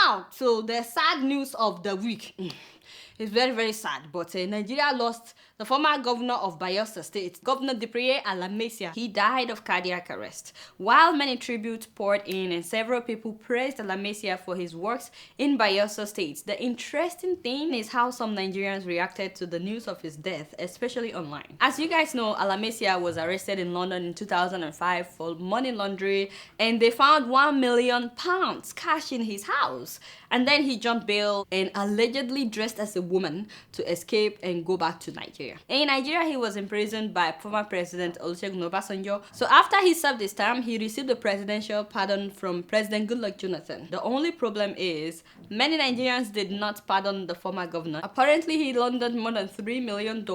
Now, so the sad news of the week. It's very, very sad, but Nigeria lost the former governor of Bayelsa State, Governor Diepreye Alamieseigha. He died of cardiac arrest. While many tributes poured in and several people praised Alamieseigha for his works in Bayelsa State, the interesting thing is how some Nigerians reacted to the news of his death, especially online. As you guys know, Alamieseigha was arrested in London in 2005 for money laundering, and they found £1 million cash in his house. And then he jumped bail and allegedly dressed as a woman to escape and go back to Nigeria. In Nigeria, he was imprisoned by former President Olusegun Obasanjo. So after he served his term, he received a presidential pardon from President Goodluck Jonathan. The only problem is, many Nigerians did not pardon the former governor. Apparently, he laundered more than $3 million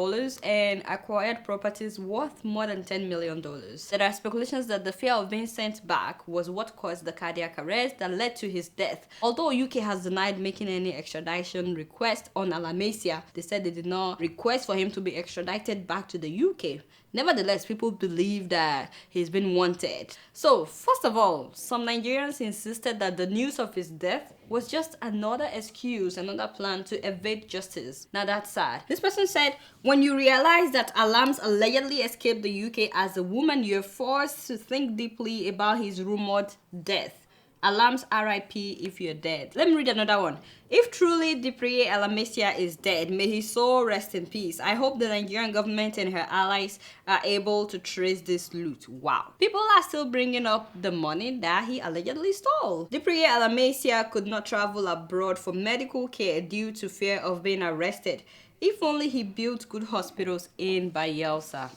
and acquired properties worth more than $10 million. There are speculations that the fear of being sent back was what caused the cardiac arrest that led to his death. Although UK has denied making any extradition request on Alamieseigha, they said they did not request for him to be extradited back to the UK. Nevertheless, people believe that he's been wanted. So, first of all, some Nigerians insisted that the news of his death was just another excuse, another plan to evade justice. Now that's sad. This person said, when you realize that Alams allegedly escaped the UK as a woman, you're forced to think deeply about his rumored death. Alams RIP if you're dead. Let me read another one. If truly Diepreye Alamieseigha is dead, may his soul rest in peace. I hope the Nigerian government and her allies are able to trace this loot. Wow. People are still bringing up the money that he allegedly stole. Diepreye Alamieseigha could not travel abroad for medical care due to fear of being arrested. If only he built good hospitals in Bayelsa.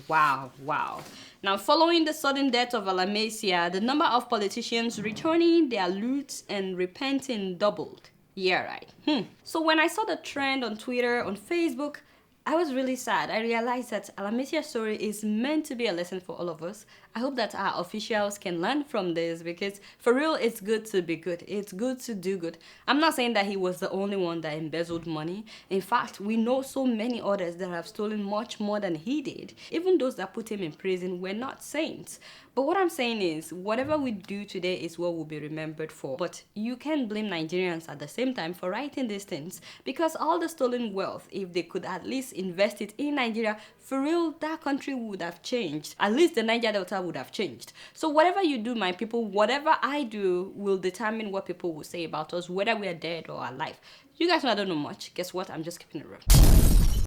Wow. Now, following the sudden death of Alamieseigha, the number of politicians returning their loot and repenting doubled. Yeah, right. So when I saw the trend on Twitter, on Facebook, I was really sad. I realized that Alamieseigha's story is meant to be a lesson for all of us. I hope that our officials can learn from this, because for real, it's good to be good. It's good to do good. I'm not saying that he was the only one that embezzled money. In fact, we know so many others that have stolen much more than he did. Even those that put him in prison were not saints. But what I'm saying is, whatever we do today is what we'll be remembered for. But you can't blame Nigerians at the same time for writing these things, because all the stolen wealth, if they could at least invest it in Nigeria, for real, that country would have changed. At least the Niger Delta would have changed. So whatever you do, my people, whatever I do will determine what people will say about us, whether we are dead or alive. You guys know I don't know much. Guess what? I'm just keeping it real.